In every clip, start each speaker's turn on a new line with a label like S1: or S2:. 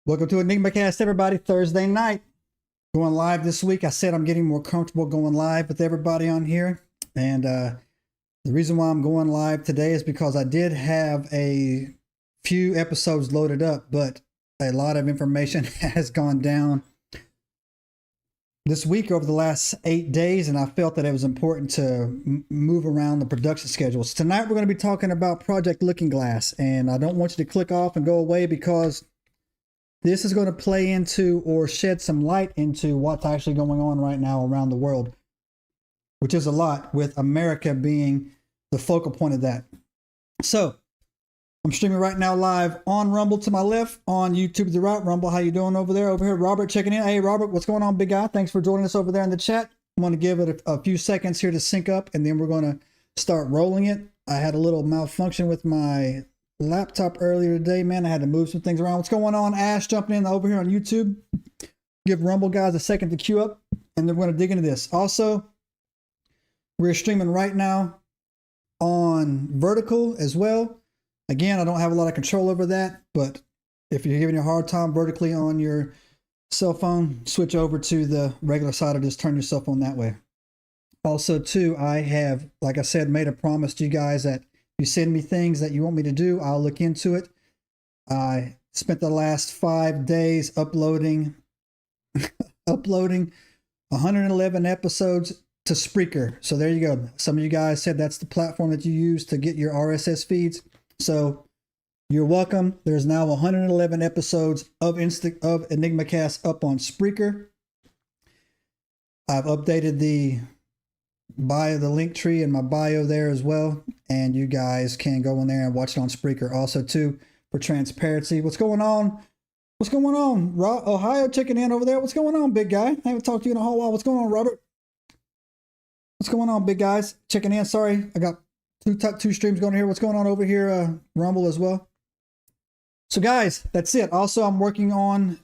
S1: Welcome to Enigma Cast, everybody. Thursday night, going live this week. I said I'm getting more comfortable going live with everybody on here, and the reason why I'm going live today is because I did have a few episodes loaded up, but a lot of information has gone down this week over the last 8 days, and I felt that it was important to move around the production schedules. Tonight, we're going to be talking about Project Looking Glass, and I don't want you to click off and go away because this is going to play into or shed some light into what's actually going on right now around the world, which is a lot, with America being the focal point of that. So I'm streaming right now live on Rumble to my left, on YouTube to the right. Rumble, how you doing over there? Over here, Robert checking in. Hey, Robert, what's going on, big guy? Thanks for joining us over there in the chat. I'm going to give it a few seconds here to sync up, and then we're going to start rolling it. I had a little malfunction with my laptop earlier today, man. I had to move some things around. What's going on, Ash, jumping in over here on YouTube? Give Rumble guys a second to queue up, and then we're going to dig into this. Also, we're streaming right now on vertical as well. Again, I don't have a lot of control over that, but if you're giving you a hard time vertically on your cell phone, switch over to the regular side or just turn your cell phone that way. Also, too, I have, like I said, made a promise to you guys that you send me things that you want me to do, I'll look into it. I spent the last 5 days uploading 111 episodes to Spreaker. So there you go. Some of you guys said that's the platform that you use to get your RSS feeds. So you're welcome. There's now 111 episodes of Enigma Cast up on Spreaker. I've updated the bio, the link tree in my bio there as well, and you guys can go in there and watch it on Spreaker. Also, too, for transparency, what's going on? What's going on? Ohio checking in over there. What's going on, big guy? I haven't talked to you in a whole while. What's going on, Robert? What's going on, big guys? Checking in. Sorry, I got two streams going here. What's going on over here, Rumble as well? So, guys, that's it. Also, I'm working on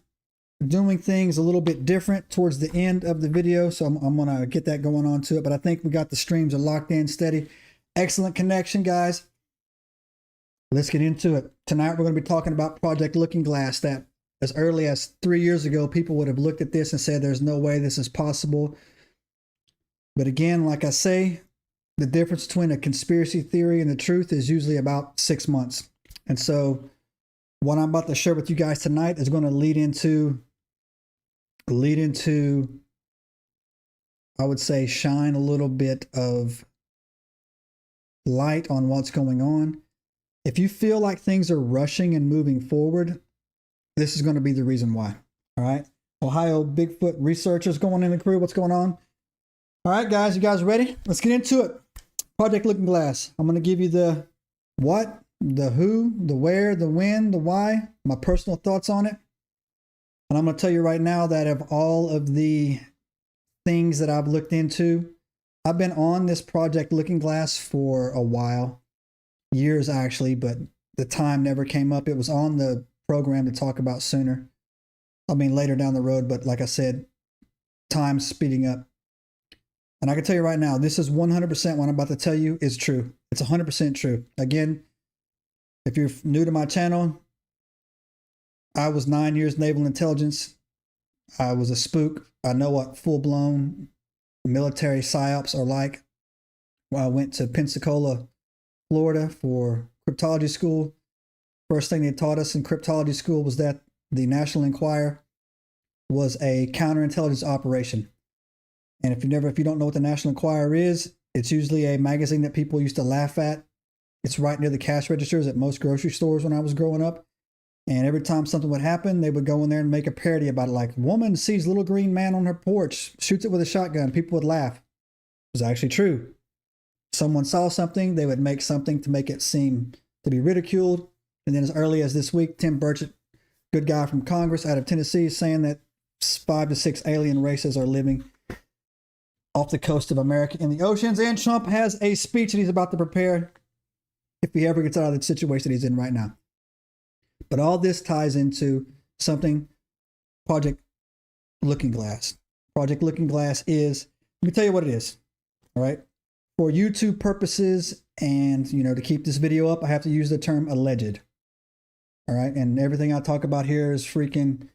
S1: doing things a little bit different towards the end of the video, so I'm gonna get that going on to it, but I think we got the streams are locked in steady. Excellent connection, guys. Let's get into it. Tonight we're going to be talking about Project Looking Glass, that as early as 3 years ago people would have looked at this and said there's no way this is possible. But again, like I say, the difference between a conspiracy theory and the truth is usually about 6 months. And so what I'm about to share with you guys tonight is going to lead into, I would say, shine a little bit of light on what's going on. If you feel like things are rushing and moving forward, this is going to be the reason why. All right. Ohio Bigfoot researchers going in the crew. What's going on? All right, guys, you guys ready? Let's get into it. Project Looking Glass. I'm going to give you the what, the who, the where, the when, the why, my personal thoughts on it. And I'm going to tell you right now that of all of the things that I've looked into, I've been on this Project Looking Glass for a while, years actually, but the time never came up. It was on the program to talk about sooner. I mean, later down the road, but like I said, time's speeding up. And I can tell you right now, this is 100% what I'm about to tell you is true. It's 100% true. Again, if you're new to my channel, I was 9 years Naval Intelligence. I was a spook. I know what full-blown military PsyOps are like. Well, I went to Pensacola, Florida for cryptology school. First thing they taught us in cryptology school was that the National Enquirer was a counterintelligence operation. And if you don't know what the National Enquirer is, it's usually a magazine that people used to laugh at. It's right near the cash registers at most grocery stores when I was growing up. And every time something would happen, they would go in there and make a parody about it. Like, woman sees little green man on her porch, shoots it with a shotgun. People would laugh. It was actually true. Someone saw something, they would make something to make it seem to be ridiculed. And then as early as this week, Tim Burchett, good guy from Congress out of Tennessee, is saying that 5 to 6 alien races are living off the coast of America in the oceans. And Trump has a speech that he's about to prepare if he ever gets out of the situation he's in right now. But all this ties into something, Project Looking Glass. Project Looking Glass is, let me tell you what it is, all right? For YouTube purposes and, to keep this video up, I have to use the term alleged. All right. And everything I talk about here is freaking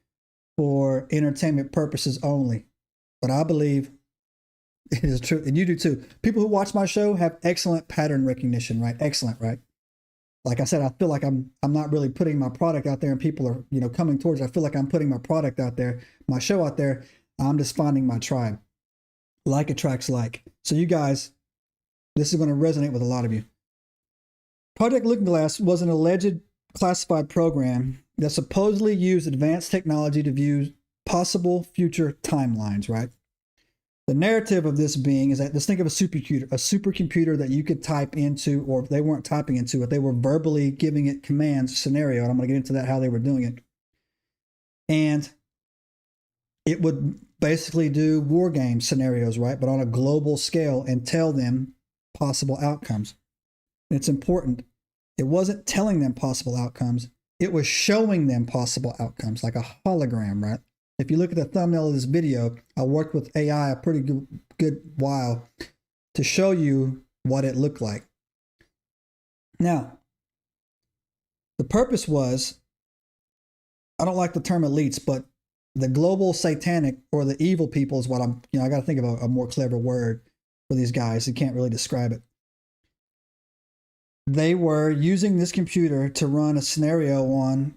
S1: for entertainment purposes only. But I believe it is true. And you do too. People who watch my show have excellent pattern recognition, right? Excellent, right? Like I said, I feel like I'm not really putting my product out there and people are, coming towards it. I feel like I'm putting my product out there, my show out there. I'm just finding my tribe. Like attracts like. So you guys, this is going to resonate with a lot of you. Project Looking Glass was an alleged classified program that supposedly used advanced technology to view possible future timelines, right? The narrative of this being is that, let's think of a supercomputer that you could type into, or they weren't typing into it, they were verbally giving it commands, scenario, and I'm going to get into that, how they were doing it. And it would basically do war game scenarios, right? But on a global scale and tell them possible outcomes. And it's important. It wasn't telling them possible outcomes. It was showing them possible outcomes, like a hologram, right? If you look at the thumbnail of this video, I worked with AI a pretty good while to show you what it looked like. Now, the purpose was, I don't like the term elites, but the global satanic or the evil people is what I got to think of a more clever word for these guys. You can't really describe it. They were using this computer to run a scenario on,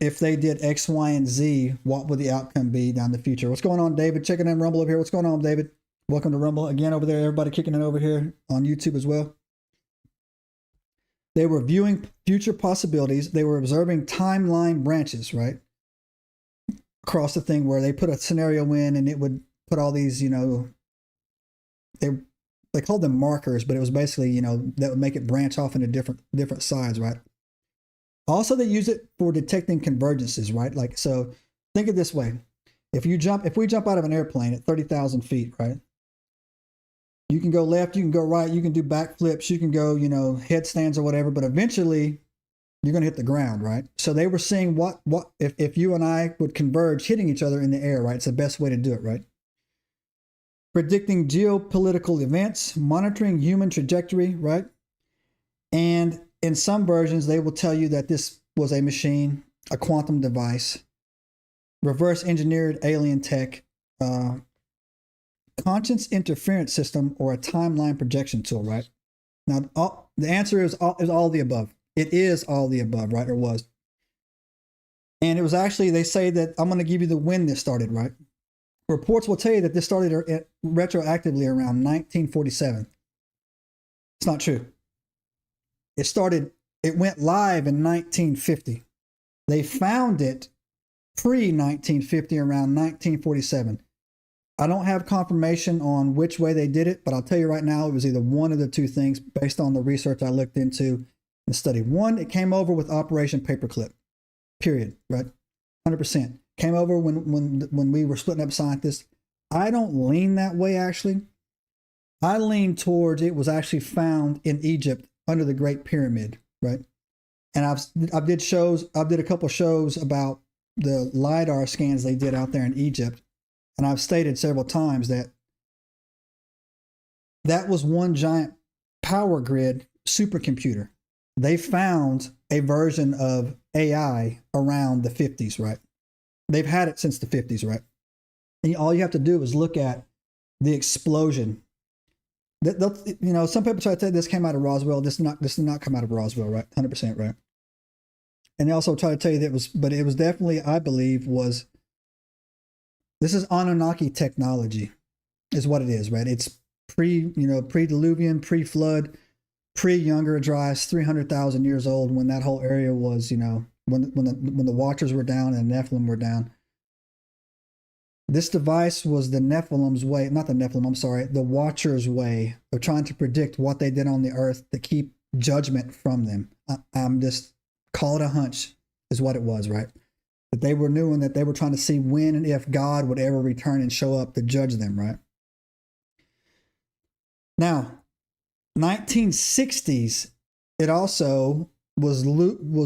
S1: if they did X, Y, and Z, what would the outcome be down the future? What's going on, David? Checking in Rumble over here. What's going on, David? Welcome to Rumble again over there. Everybody kicking it over here on YouTube as well. They were viewing future possibilities. They were observing timeline branches, right? Across the thing where they put a scenario in and it would put all these, they called them markers, but it was basically, that would make it branch off into different sides, right? Also, they use it for detecting convergences, right? Like, so think of it this way. If we jump out of an airplane at 30,000 feet, right? You can go left, you can go right, you can do backflips, you can go, headstands or whatever, but eventually you're going to hit the ground, right? So they were seeing what if you and I would converge, hitting each other in the air, right? It's the best way to do it, right? Predicting geopolitical events, monitoring human trajectory, right? And in some versions, they will tell you that this was a machine, a quantum device, reverse engineered alien tech, conscience interference system, or a timeline projection tool, right? Now, the answer is all the above. It is all the above, right? Or was. And it was actually, they say that, I'm going to give you the when this started, right? Reports will tell you that this started retroactively around 1947. It's not true. It went live in 1950. They found it pre-1950, around 1947. I don't have confirmation on which way they did it, but I'll tell you right now, it was either one of the two things based on the research I looked into and studied. One, it came over with Operation Paperclip, period, right? 100%. Came over when we were splitting up scientists. I don't lean that way, actually. I lean towards it was actually found in Egypt under the Great Pyramid, right? And I did a couple of shows about the LiDAR scans they did out there in Egypt. And I've stated several times that was one giant power grid supercomputer. They found a version of AI around the 50s, right? They've had it since the 50s, right? And all you have to do is look at the explosion. Some people try to say this came out of Roswell. This did not come out of Roswell, right? 100%, right? And they also try to tell you that it was definitely, I believe, this is Anunnaki technology, is what it is, right? It's pre-Diluvian, pre-flood, pre-Younger Dryas, 300,000 years old, when that whole area was, when the Watchers were down and the Nephilim were down. This device was the Nephilim's way, not the Nephilim, I'm sorry, the Watchers' way of trying to predict what they did on the earth to keep judgment from them. I'm just, call it a hunch, is what it was, right? That they were knowing that they were trying to see when and if God would ever return and show up to judge them, right? Now, 1960s, it also was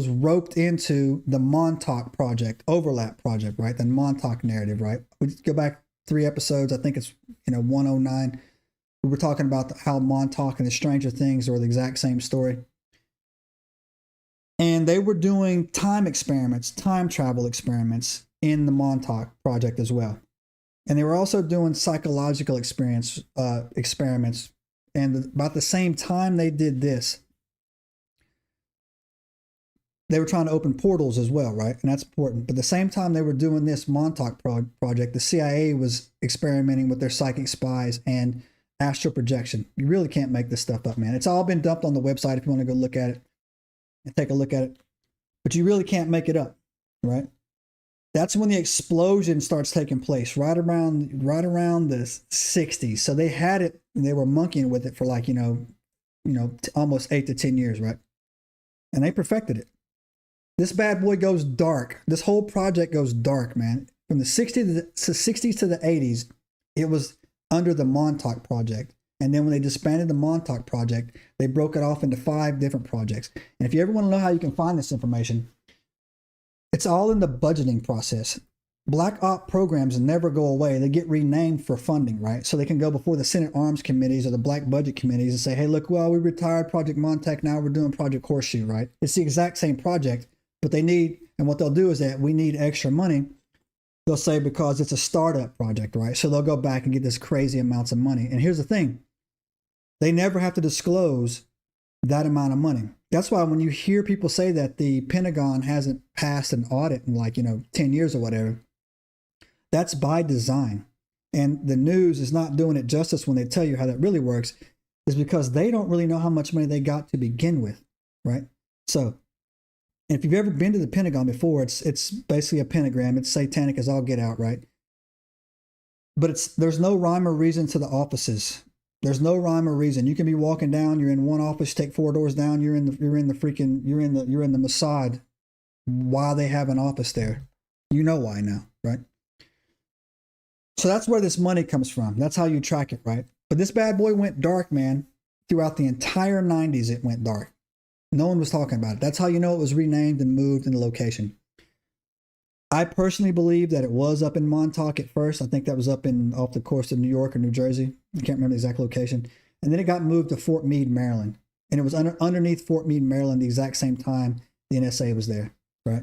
S1: roped into the Montauk project, overlap project, right? The Montauk narrative, right? We go back 3 episodes. I think it's 109. We were talking about how Montauk and the Stranger Things are the exact same story. And they were doing time experiments, time travel experiments in the Montauk project as well. And they were also doing psychological experiments. And about the same time they did this, they were trying to open portals as well, right? And that's important. But the same time they were doing this Montauk project, the CIA was experimenting with their psychic spies and astral projection. You really can't make this stuff up, man. It's all been dumped on the website if you want to go look at it and take a look at it. But you really can't make it up, right? That's when the explosion starts taking place, right around the 60s. So they had it, and they were monkeying with it for like, almost 8 to 10 years, right? And they perfected it. This bad boy goes dark. This whole project goes dark, man. From the 60s to the 80s, it was under the Montauk project. And then when they disbanded the Montauk project, they broke it off into 5 different projects. And if you ever want to know how you can find this information, it's all in the budgeting process. Black Op programs never go away. They get renamed for funding, right? So they can go before the Senate Arms Committees or the Black Budget Committees and say, hey, look, well, we retired Project Montauk. Now we're doing Project Horseshoe, right? It's the exact same project, but they need, and what they'll do is that we need extra money. They'll say because it's a startup project, right? So they'll go back and get this crazy amounts of money. And here's the thing. They never have to disclose that amount of money. That's why when you hear people say that the Pentagon hasn't passed an audit in 10 years or whatever, that's by design. And the news is not doing it justice when they tell you how that really works, is because they don't really know how much money they got to begin with, right? So if you've ever been to the Pentagon before, it's basically a pentagram. It's satanic as all get out, right? But there's no rhyme or reason to the offices. There's no rhyme or reason. You can be walking down, you're in one office, take 4 doors down, you're in the Mossad. Why they have an office there? You know why now, right? So that's where this money comes from. That's how you track it, right? But this bad boy went dark, man. Throughout the entire 90s, it went dark. No one was talking about it. That's how you know it was renamed and moved in the location. I personally believe that it was up in Montauk at first. I think that was up off the coast of New York or New Jersey. I can't remember the exact location. And then it got moved to Fort Meade, Maryland. And it was underneath Fort Meade, Maryland, the exact same time the NSA was there, right?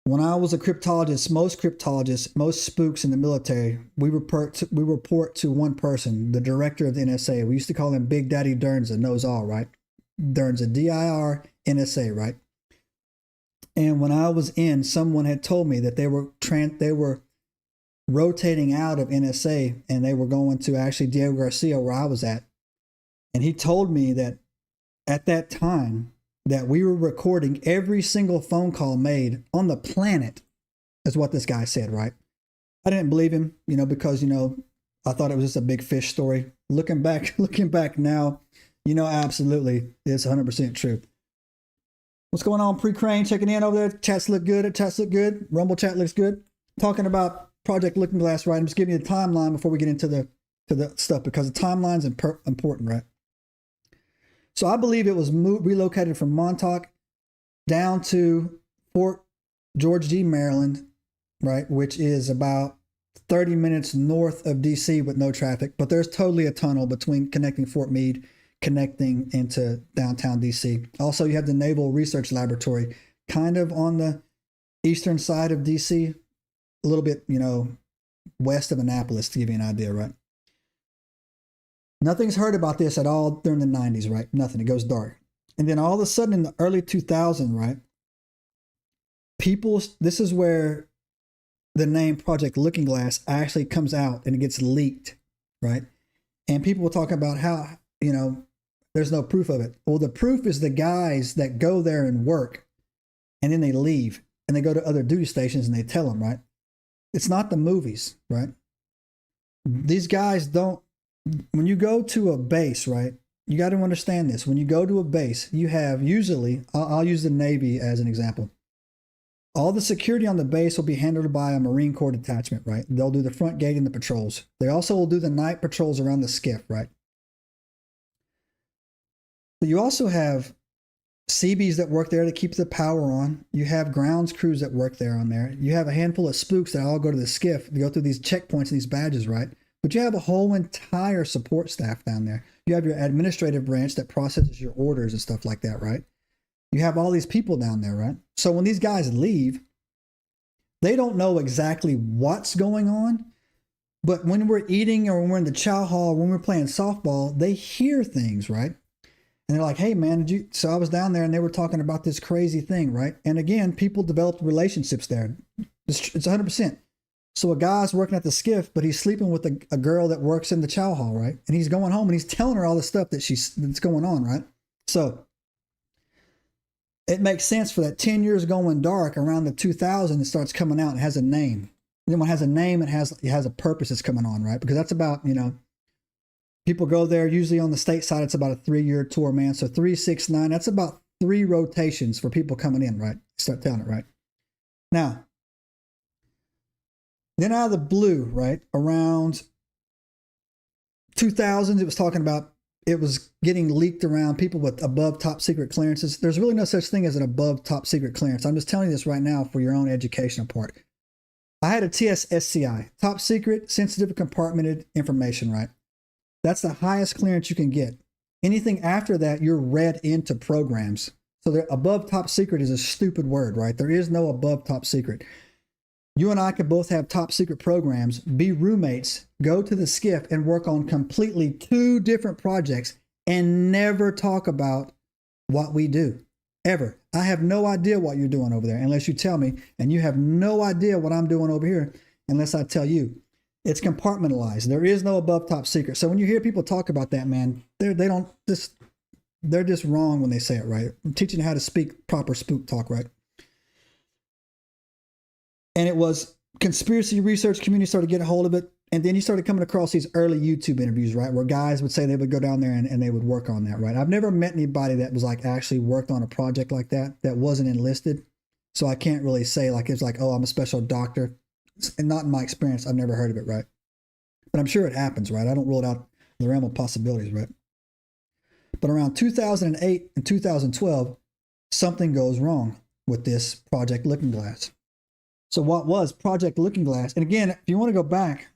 S1: When I was a cryptologist, most spooks in the military, we report to one person, the director of the NSA. We used to call him Big Daddy Dernza, knows all, right? Dernza, D-I-R-N-S-A, right? And when I was in, someone had told me that they were rotating out of NSA and they were going to actually Diego Garcia, where I was at. And he told me that at that time that we were recording every single phone call made on the planet, is what this guy said, right? I didn't believe him, because, I thought it was just a big fish story. Looking back now, absolutely, it's 100% true. What's going on, Pre-Crane? Checking in over there. Chats look good. Rumble chat looks good. Talking about Project Looking Glass, right? I'm just giving you the timeline before we get into the stuff, because the timeline's important, right? So I believe it was relocated from Montauk down to Fort George D, Maryland, right? Which is about 30 minutes north of DC with no traffic. But there's totally a tunnel between connecting Fort Meade, connecting into downtown DC. Also, you have the Naval Research Laboratory kind of on the eastern side of DC, a little bit, west of Annapolis, to give you an idea, right? Nothing's heard about this at all during the 90s, right? Nothing. It goes dark. And then all of a sudden in the early 2000s, right? This is where the name Project Looking Glass actually comes out and it gets leaked, right? And people will talk about how, there's no proof of it. Well, the proof is the guys that go there and work and then they leave and they go to other duty stations and they tell them, right? It's not the movies, right? These guys don't. When you go to a base, right, you got to understand this. When you go to a base, you have usually, I'll use the Navy as an example. All the security on the base will be handled by a Marine Corps detachment, right? They'll do the front gate and the patrols. They also will do the night patrols around the skiff, right? But you also have Seabees that work there to keep the power on. You have grounds crews that work there on there. You have a handful of spooks that all go to the skiff to go through these checkpoints and these badges, right? But you have a whole entire support staff down there. You have your administrative branch that processes your orders and stuff like that, right? You have all these people down there, right? So when these guys leave, they don't know exactly what's going on. But when we're eating or when we're in the chow hall, when we're playing softball, they hear things, right? And they're like, hey, man, did you? So I was down there and they were talking about this crazy thing, right? And again, people developed relationships there. It's 100%. So a guy's working at the skiff, but he's sleeping with a girl that works in the chow hall, right? And he's going home and he's telling her all the stuff that's going on, right? So it makes sense for that 10 years going dark around the 2000, it starts coming out and has a name. And then when it has a name, it has a purpose that's coming on, right? Because that's about, people go there, usually on the state side, it's about a 3-year tour, man. So 3, 6, 9, that's about 3 rotations for people coming in, right? Start telling it, right? Now, then out of the blue, right, around 2000s, it was talking about, it was getting leaked around people with above top secret clearances. There's really no such thing as an above top secret clearance. I'm just telling you this right now for your own educational part. I had a TSSCI, top secret, sensitive, compartmented information, right? That's the highest clearance you can get. Anything after that, you're read into programs. So above top secret is a stupid word, right? There is no above top secret. You and I could both have top secret programs, be roommates, go to the skiff and work on completely 2 different projects and never talk about what we do, ever. I have no idea what you're doing over there unless you tell me, and you have no idea what I'm doing over here unless I tell you. It's compartmentalized. There is no above top secret. So when you hear people talk about that, man, they're just wrong when they say it, right? I'm teaching you how to speak proper spook talk, right? And it was conspiracy research community started getting a hold of it. And then you started coming across these early YouTube interviews, right? Where guys would say they would go down there and they would work on that, right? I've never met anybody that was like actually worked on a project like that wasn't enlisted. So I can't really say like, it's like, oh, I'm a special doctor. And not in my experience, I've never heard of it, right? But I'm sure it happens, right? I don't rule it out the realm of possibilities, right? But around 2008 and 2012, something goes wrong with this Project Looking Glass. So what was Project Looking Glass? And again, if you want to go back,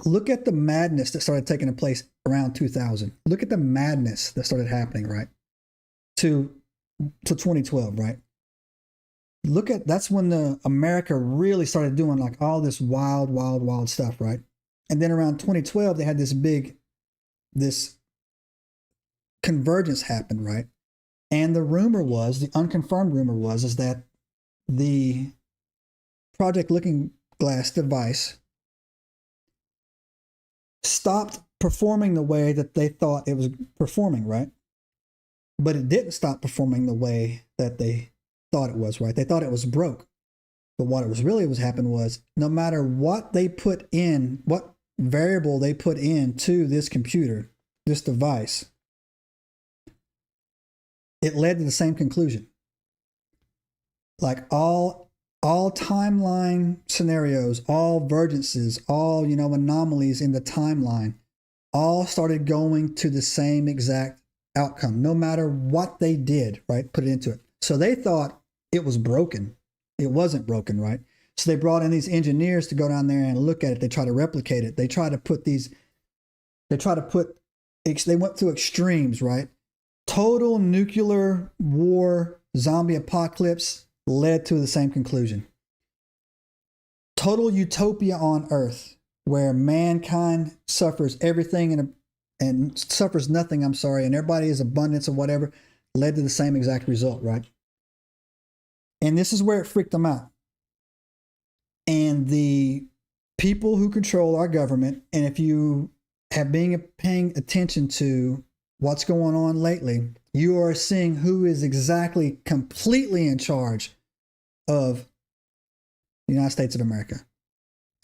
S1: look at the madness that started taking place around 2000. Look at the madness that started happening, right? To 2012, right? That's when America really started doing like all this wild stuff, right? And then around 2012, they had this convergence happened, right? And the unconfirmed rumor was, is that the Project Looking Glass device stopped performing the way that they thought it was performing, right? But it didn't stop performing the way that they thought it was, right? They thought it was broke. But what was happening was, no matter what they put in, what variable they put into this computer, this device, it led to the same conclusion. Like all timeline scenarios, all vergences, all, anomalies in the timeline, all started going to the same exact outcome, no matter what they did, right? Put it into it. So they thought it was broken. It wasn't broken, right? So they brought in these engineers to go down there and look at it. They try to replicate it. They went to extremes, right? Total nuclear war, zombie apocalypse led to the same conclusion. Total utopia on Earth, where mankind suffers everything and suffers nothing, and everybody is abundance or whatever, led to the same exact result, right? And this is where it freaked them out. And the people who control our government, and if you have been paying attention to what's going on lately, you are seeing who is exactly completely in charge of the United States of America.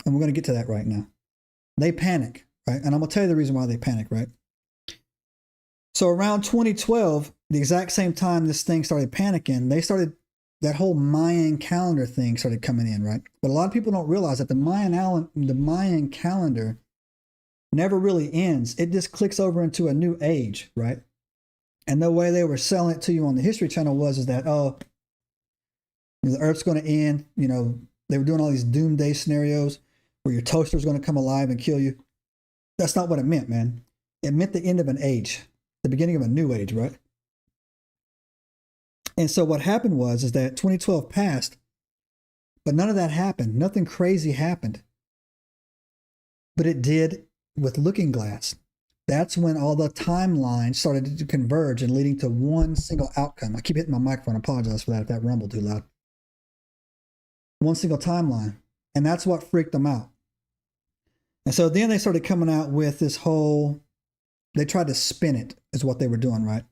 S1: And we're going to get to that right now. They panic, right? And I'm going to tell you the reason why they panic, right? So around 2012, the exact same time this thing started panicking, that whole Mayan calendar thing started coming in, right? But a lot of people don't realize that the Mayan calendar never really ends. It just clicks over into a new age, right? And the way they were selling it to you on the History Channel was that, the Earth's going to end. They were doing all these doomsday scenarios where your toaster's going to come alive and kill you. That's not what it meant, man. It meant the end of an age, the beginning of a new age, right? And so what happened is that 2012 passed, but none of that happened. Nothing crazy happened. But it did with Looking Glass. That's when all the timelines started to converge and leading to one single outcome. I keep hitting my microphone. I apologize for that if that rumbled too loud. One single timeline. And that's what freaked them out. And so then they started coming out with this whole, they tried to spin it, is what they were doing, right?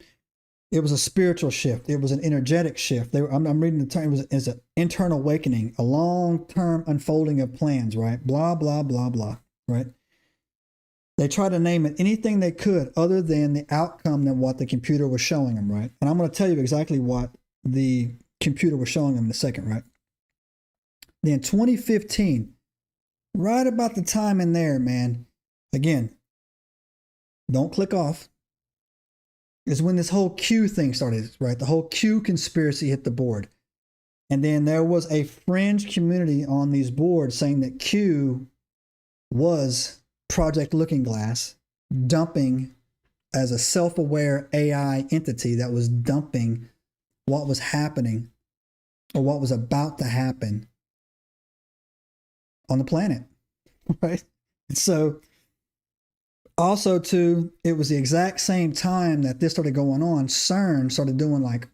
S1: It was a spiritual shift. It was an energetic shift. I'm reading the term. It was an internal awakening, a long-term unfolding of plans, right? Blah, blah, blah, blah, right? They tried to name it anything they could other than the outcome than what the computer was showing them, right? And I'm going to tell you exactly what the computer was showing them in a second, right? Then 2015, right about the time in there, man, again, don't click off, is when this whole Q thing started, right? The whole Q conspiracy hit the board. And then there was a fringe community on these boards saying that Q was Project Looking Glass, dumping as a self-aware AI entity that was dumping what was happening or what was about to happen on the planet, right? And so also too, it was the exact same time that this started going on. CERN started doing like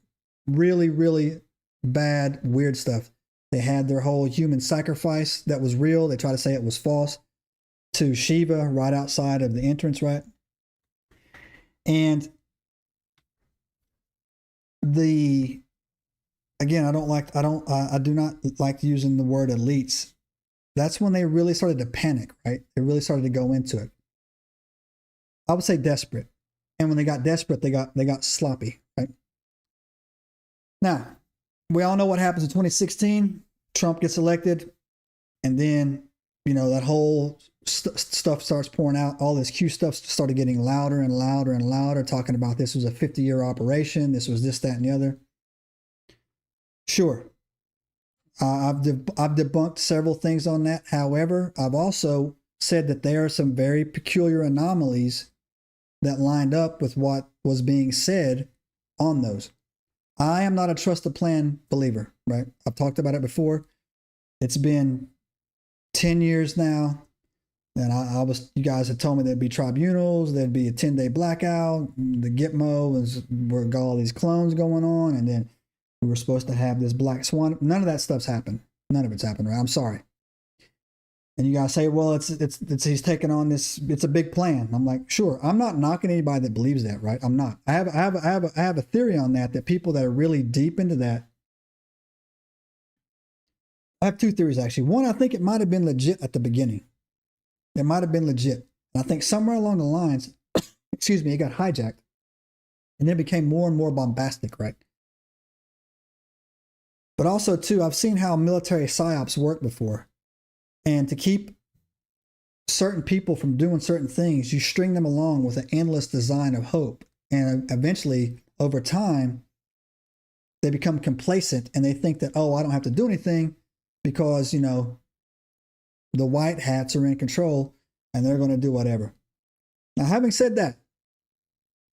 S1: really, really bad, weird stuff. They had their whole human sacrifice that was real. They tried to say it was false to Shiva right outside of the entrance, right? And again, I do not like using the word elites. That's when they really started to panic, right? They really started to go into it. I would say desperate. And when they got desperate, they got sloppy, right? Now, we all know what happens in 2016. Trump gets elected, and then, that whole stuff starts pouring out. All this Q stuff started getting louder and louder and louder, talking about this was a 50-year operation. This was this, that, and the other. Sure. I've debunked several things on that. However, I've also said that there are some very peculiar anomalies that lined up with what was being said on those. I am not a trusted plan believer, right? I've talked about it before. It's been 10 years now. And you guys had told me there'd be tribunals, there'd be a 10-day blackout, the Gitmo was where got all these clones going on, and then we were supposed to have this black swan. None of that stuff's happened. None of it's happened, right? I'm sorry. And you guys say, well, it's he's taking on this, it's a big plan. I'm like, sure. I'm not knocking anybody that believes that, right? I'm not. I have a theory on that people that are really deep into that. I have two theories, actually. One, I think it might have been legit at the beginning. It might have been legit. And I think somewhere along the lines, it got hijacked. And then it became more and more bombastic, right? But also, too, I've seen how military PsyOps work before. And to keep certain people from doing certain things, you string them along with an endless design of hope. And eventually, over time, they become complacent and they think that, oh, I don't have to do anything because, the white hats are in control and they're going to do whatever. Now, having said that,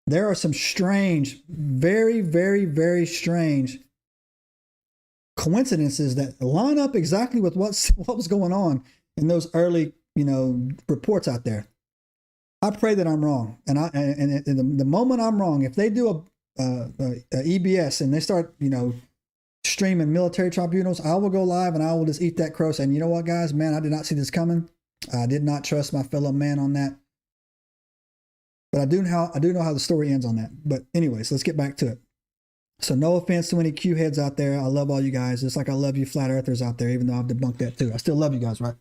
S1: there are some strange, very, very, very strange coincidences that line up exactly with what was going on in those early, reports out there. I pray that I'm wrong, and the moment I'm wrong, if they do a EBS and they start, streaming military tribunals, I will go live and I will just eat that crow. And you know what, guys, man, I did not see this coming. I did not trust my fellow man on that. But I do know how the story ends on that. But anyways, let's get back to it. So no offense to any Q heads out there. I love all you guys. Just like I love you flat earthers out there, even though I've debunked that too. I still love you guys, right?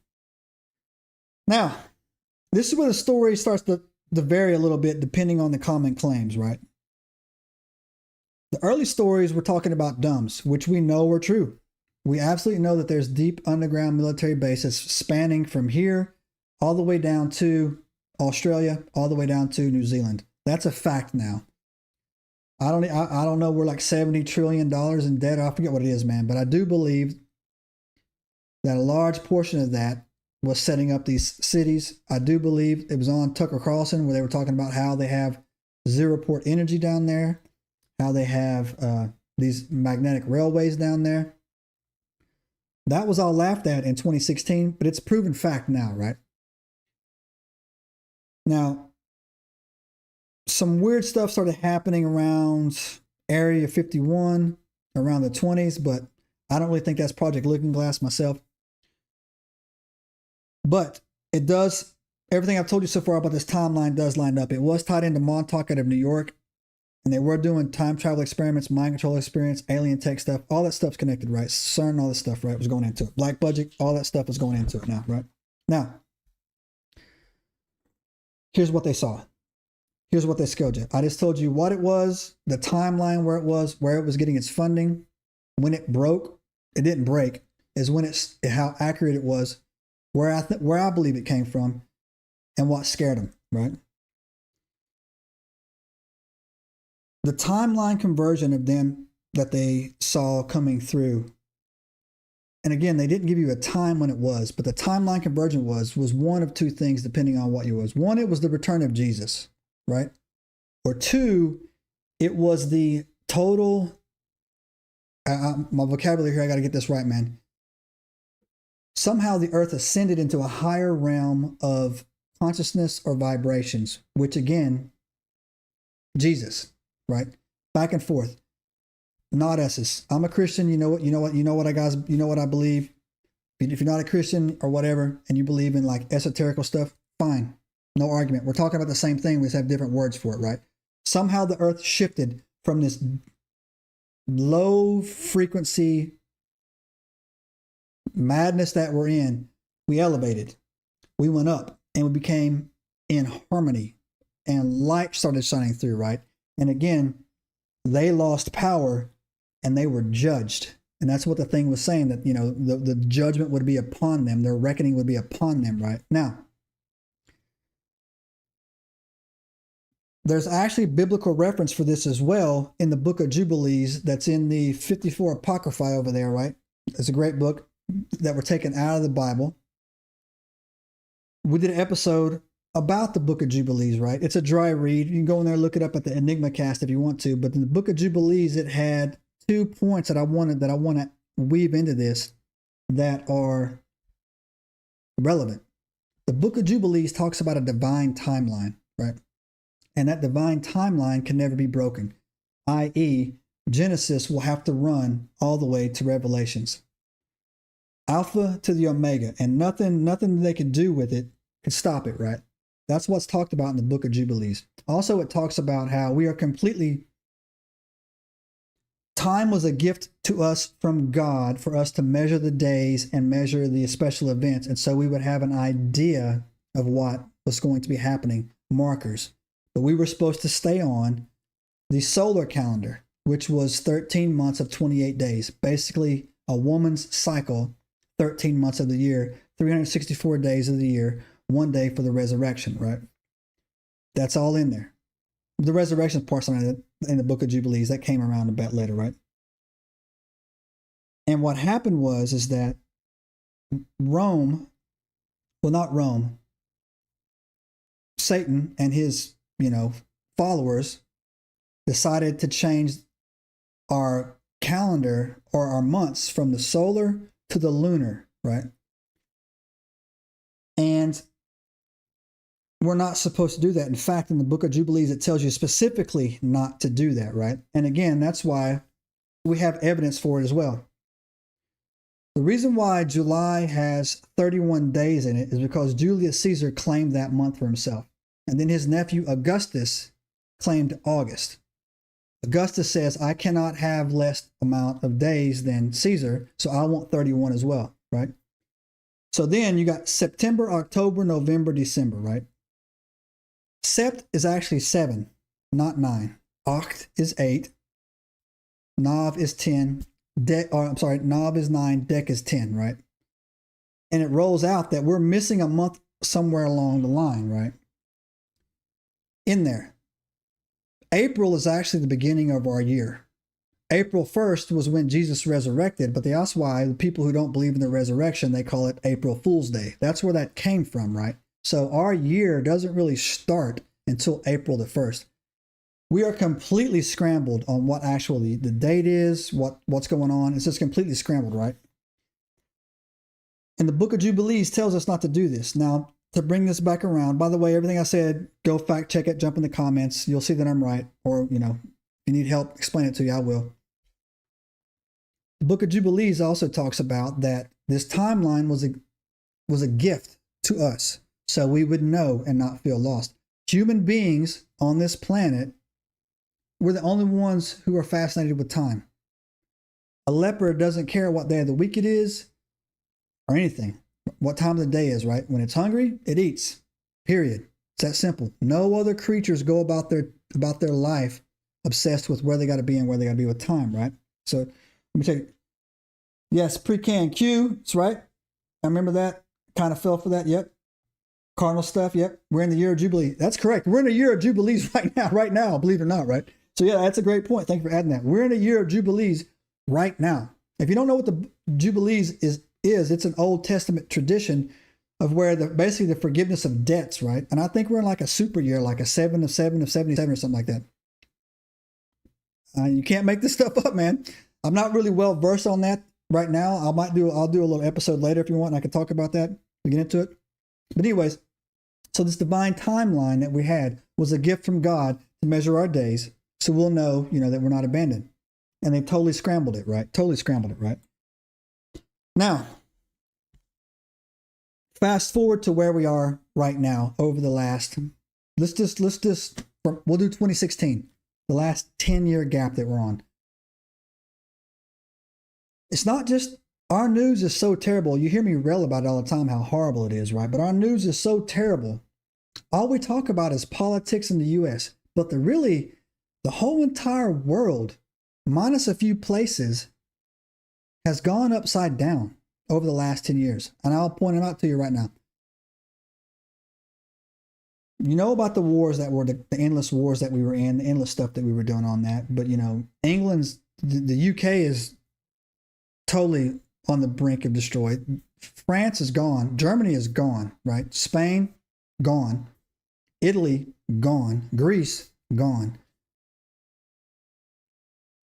S1: Now, this is where the story starts to vary a little bit depending on the common claims, right? The early stories were talking about dumbs, which we know were true. We absolutely know that there's deep underground military bases spanning from here all the way down to Australia, all the way down to New Zealand. That's a fact now. I don't know. We're like $70 trillion in debt. I forget what it is, man. But I do believe that a large portion of that was setting up these cities. I do believe it was on Tucker Carlson where they were talking about how they have zero port energy down there, how they have these magnetic railways down there. That was all laughed at in 2016, but it's proven fact now, right? Now, some weird stuff started happening around Area 51, around the 20s, but I don't really think that's Project Looking Glass myself. But it does, everything I've told you so far about this timeline does line up. It was tied into Montauk out of New York, and they were doing time travel experiments, mind control experience, alien tech stuff. All that stuff's connected, right? CERN, all this stuff, right, was going into it. Black budget, all that stuff was going into it now, right? Now, here's what they saw. Here's what they scaled you. I just told you what it was, the timeline where it was getting its funding. When it broke, it didn't break, is when it's how accurate it was, where I believe it came from, and what scared them, right? The timeline conversion of them that they saw coming through, and again, they didn't give you a time when it was, but the timeline conversion was one of two things depending on what it was. One, it was the return of Jesus, right? Or two, it was the total, my vocabulary here, I got to get this right, man. Somehow the earth ascended into a higher realm of consciousness or vibrations, which again, Jesus, right? Back and forth. Not us. I'm a Christian. You know what I believe. If you're not a Christian or whatever, and you believe in like esoterical stuff, fine. No argument. We're talking about the same thing. We just have different words for it, right? Somehow the earth shifted from this low frequency madness that we're in. We elevated. We went up and we became in harmony, and light started shining through, right? And again, they lost power and they were judged. And that's what the thing was saying, that, you know, the judgment would be upon them. Their reckoning would be upon them, right? Now, there's actually biblical reference for this as well in the Book of Jubilees that's in the 54 Apocrypha over there, right? It's a great book that were taken out of the Bible. We did an episode about the Book of Jubilees, right? It's a dry read. You can go in there and look it up at the Enigma cast if you want to. But in the Book of Jubilees, it had 2 points that I want to weave into this that are relevant. The Book of Jubilees talks about a divine timeline, right? And that divine timeline can never be broken, i.e., Genesis will have to run all the way to Revelations. Alpha to the Omega, and nothing they could do with it could stop it, right? That's what's talked about in the Book of Jubilees. Also, it talks about how we are completely, time was a gift to us from God for us to measure the days and measure the special events. And so we would have an idea of what was going to be happening, markers. But we were supposed to stay on the solar calendar, which was 13 months of 28 days. Basically, a woman's cycle, 13 months of the year, 364 days of the year, 1 day for the resurrection, right? That's all in there. The resurrection part's in the Book of Jubilees. That came around a bit later, right? And what happened is that Satan and his, followers decided to change our calendar or our months from the solar to the lunar, right? And we're not supposed to do that. In fact, in the Book of Jubilees, it tells you specifically not to do that, right? And again, that's why we have evidence for it as well. The reason why July has 31 days in it is because Julius Caesar claimed that month for himself. And then his nephew Augustus claimed August. Augustus says, I cannot have less amount of days than Caesar, so I want 31 as well, right? So then you got September, October, November, December, right? Sept is actually 7, not 9. Oct is 8. Nov is 10. Nov is 9. Dec is 10, right? And it rolls out that we're missing a month somewhere along the line, right? In there. April is actually the beginning of our year. April 1st was when Jesus resurrected, but that's why the people who don't believe in the resurrection, they call it April Fool's Day. That's where that came from, right? So our year doesn't really start until April the 1st. We are completely scrambled on what actually the date is, what's going on. It's just completely scrambled, right? And the Book of Jubilees tells us not to do this. Now, to bring this back around, by the way, everything I said, go fact check it, jump in the comments. You'll see that I'm right. Or, you know, if you need help, explain it to you, I will. The Book of Jubilees also talks about that this timeline was a gift to us, so we would know and not feel lost. Human beings on this planet, we're the only ones who are fascinated with time. A leopard doesn't care what day of the week it is or anything, what time of the day is, right? When it's hungry, it eats, period. It's that simple. No other creatures go about their life obsessed with where they got to be and where they got to be with time, right? So let me check. Yes, pre-can Q, that's right. I remember that. Kind of fell for that. Yep. Cardinal stuff. Yep. We're in the year of Jubilee. That's correct. We're in a year of Jubilees right now, believe it or not, right? So yeah, that's a great point. Thank you for adding that. We're in a year of Jubilees right now. If you don't know what the Jubilees is it's an Old Testament tradition of where basically the forgiveness of debts, right? And I think we're in like a super year, like a 7 of 7 of 77 or something like that. You can't make this stuff up, man. I'm not really well versed on that right now. I'll do a little episode later if you want. And I can talk about that. We get into it. But anyways, so this divine timeline that we had was a gift from God to measure our days, so we'll know, you know, that we're not abandoned. And they totally scrambled it, right? Totally scrambled it, right? Now, fast forward to where we are right now over the last, we'll do 2016, the last 10-year gap that we're on. It's not just, our news is so terrible. You hear me rail about it all the time, how horrible it is, right? But our news is so terrible. All we talk about is politics in the U.S., but the whole entire world, minus a few places, has gone upside down over the last 10 years. And I'll point them out to you right now. You know about the wars that were the endless wars that we were in, the endless stuff that we were doing on that. But, you know, the UK is totally on the brink of destroyed. France is gone. Germany is gone, right? Spain, gone. Italy, gone. Greece, gone.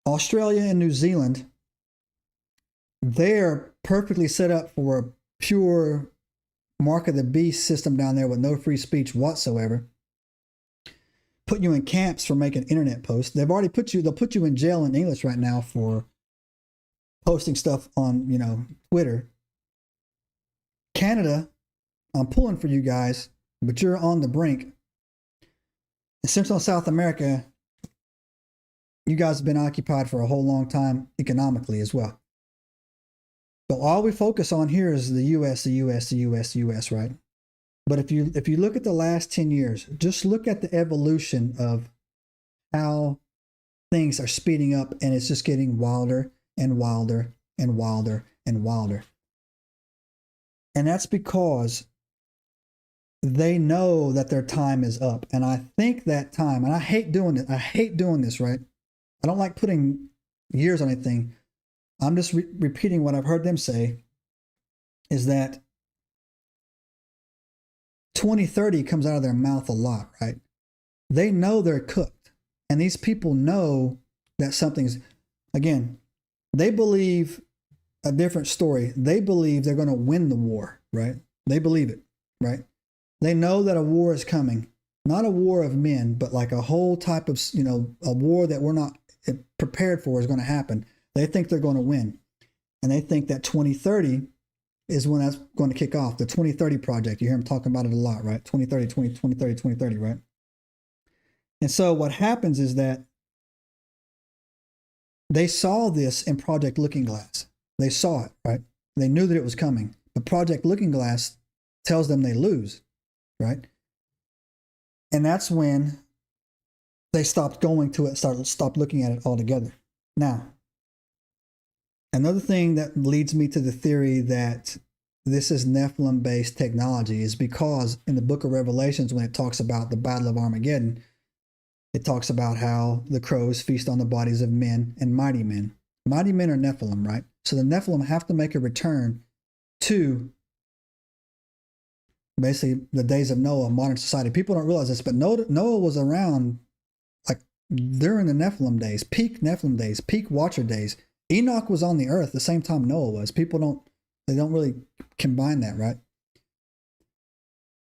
S1: Australia and New Zealand, they're perfectly set up for a pure mark of the beast system down there with no free speech whatsoever. Put you in camps for making internet posts. They'll put you in jail in English right now for posting stuff on, you know, Twitter. Canada, I'm pulling for you guys, but you're on the brink. In Central and South America, you guys have been occupied for a whole long time economically as well. But all we focus on here is the US, right? But if you look at the last 10 years, just look at the evolution of how things are speeding up, and it's just getting wilder and wilder and wilder and wilder. And that's because they know that their time is up. And I think that time, and I hate doing it. I hate doing this, right? I don't like putting years on anything. I'm just repeating what I've heard them say, is that 2030 comes out of their mouth a lot, right? They know they're cooked. And these people know that something's, again, they believe a different story. They believe they're going to win the war, right? They believe it, right? They know that a war is coming, not a war of men, but like a whole type of, you know, a war that we're not prepared for is going to happen. They think they're going to win. And they think that 2030 is when that's going to kick off. The 2030 project. You hear them talking about it a lot, right? 2030, right? And so what happens is that they saw this in Project Looking Glass. They saw it, right? They knew that it was coming. But Project Looking Glass tells them they lose, right? And that's when they stopped going to it, stopped looking at it altogether. Now, another thing that leads me to the theory that this is Nephilim-based technology is because in the Book of Revelations, when it talks about the Battle of Armageddon, it talks about how the crows feast on the bodies of men and mighty men. Mighty men are Nephilim, right? So the Nephilim have to make a return to basically the days of Noah, modern society. People don't realize this, but Noah was around like during the Nephilim days, peak Nephilim days, peak Watcher days. Enoch was on the earth the same time Noah was. They don't really combine that, right?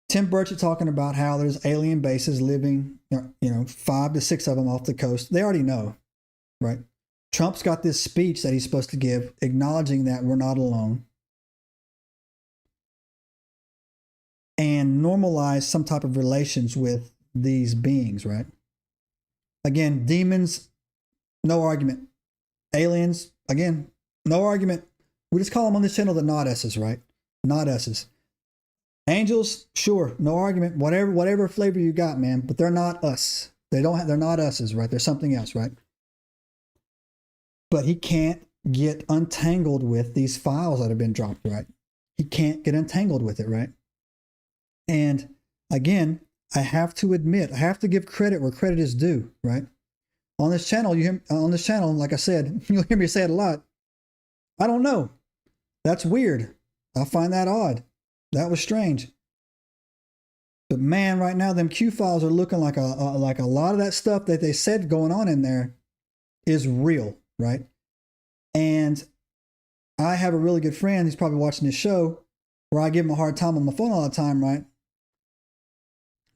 S1: Tim Burchett talking about how there's alien bases living, 5 to 6 of them off the coast. They already know, right? Trump's got this speech that he's supposed to give, acknowledging that we're not alone, and normalize some type of relations with these beings, right? Again, demons, no argument. Aliens, again, no argument. We just call them on this channel the not S's, right? Not S's. Angels, sure, no argument. Whatever flavor you got, man, but they're not us. They're not us's, right? They're something else, right? But he can't get untangled with these files that have been dropped, right? He can't get entangled with it, right? And again, I have to admit, I have to give credit where credit is due, right? On this channel, like I said, you'll hear me say it a lot. I don't know. That's weird. I find that odd. That was strange. But man, right now, them Q files are looking like a lot of that stuff that they said going on in there is real, right? And I have a really good friend, he's probably watching this show, where I give him a hard time on my phone all the time, right?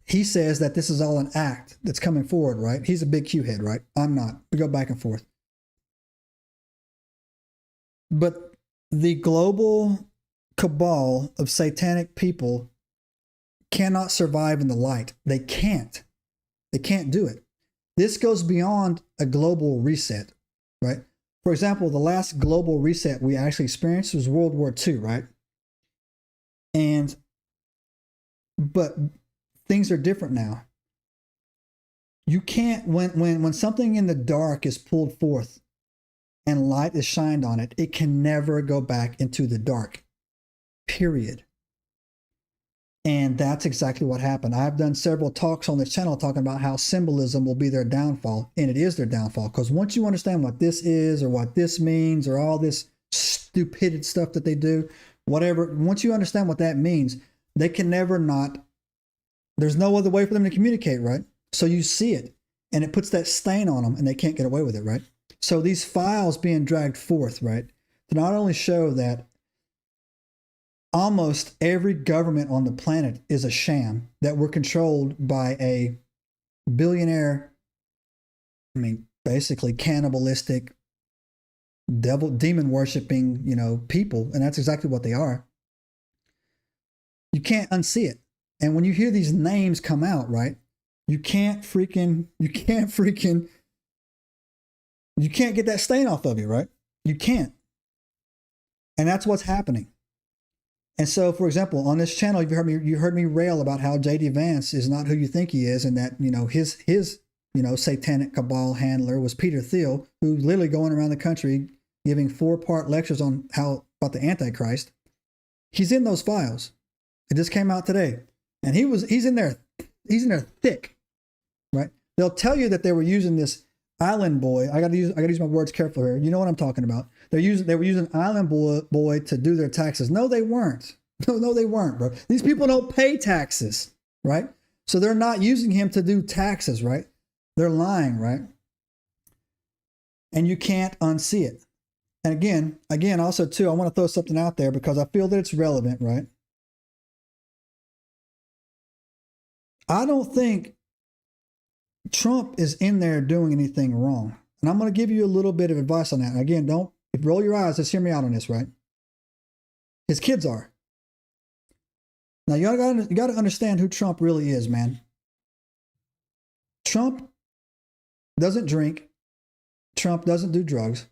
S1: He says that this is all an act that's coming forward, right? He's a big Q head, right? I'm not. We go back and forth. But the global cabal of satanic people cannot survive in the light. They can't. They can't do it. This goes beyond a global reset, right? For example, the last global reset we actually experienced was World War II, right? But things are different now. You can't, when something in the dark is pulled forth and light is shined on it, it can never go back into the dark, period. And that's exactly what happened. I've done several talks on this channel talking about how symbolism will be their downfall, and it is their downfall. Because once you understand what this is or what this means or all this stupid stuff that they do, whatever, once you understand what that means, they can never not, there's no other way for them to communicate, right? So you see it, and it puts that stain on them, and they can't get away with it, right? So these files being dragged forth, right, to not only show that almost every government on the planet is a sham, that we're controlled by a billionaire, basically cannibalistic, demon worshiping, people, and that's exactly what they are. You can't unsee it. And when you hear these names come out, right, you can't get that stain off of you, right? You can't. And that's what's happening. And so, for example, on this channel, you heard me rail about how J.D. Vance is not who you think he is, and that, his satanic cabal handler was Peter Thiel, who's literally going around the country giving 4-part lectures on about the Antichrist. He's in those files. It just came out today. And he's in there thick, right? They'll tell you that they were using this island boy. I gotta use my words careful here. You know what I'm talking about. They were using island boy to do their taxes. No, they weren't. No, they weren't, bro. These people don't pay taxes, right? So they're not using him to do taxes, right? They're lying, right? And you can't unsee it. And again, also too, I want to throw something out there because I feel that it's relevant, right? I don't think Trump is in there doing anything wrong. And I'm going to give you a little bit of advice on that. Again, don't roll your eyes. Just hear me out on this, right? His kids are. Now, you got to understand who Trump really is, man. Trump doesn't drink. Trump doesn't do drugs.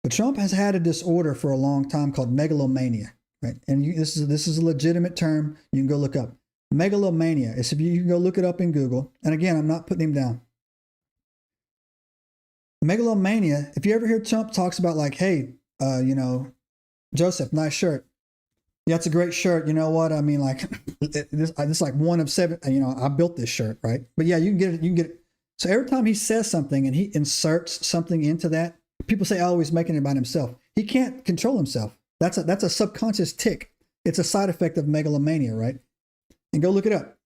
S1: But Trump has had a disorder for a long time called megalomania, right? And this is a legitimate term. You can go look up. Megalomania. You can go look it up in Google. And again, I'm not putting him down. Megalomania, if you ever hear Trump talks about like, hey, Joseph, nice shirt. Yeah, it's a great shirt. You know what? I mean, like, this like one of 7, I built this shirt, right? But yeah, you can get it. So every time he says something and he inserts something into that, people say, oh, he's making it about himself. He can't control himself. That's a subconscious tick. It's a side effect of megalomania, right? And go look it up.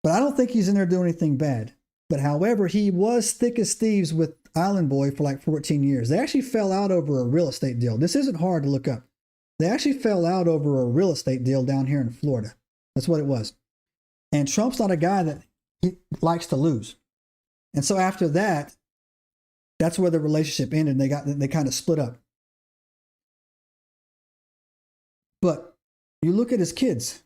S1: But I don't think he's in there doing anything bad. But however, he was thick as thieves with Island Boy for like 14 years. They actually fell out over a real estate deal. This isn't hard to look up. They actually fell out over a real estate deal down here in Florida. That's what it was. And Trump's not a guy that he likes to lose. And so after that, that's where the relationship ended. They kind of split up. But you look at his kids.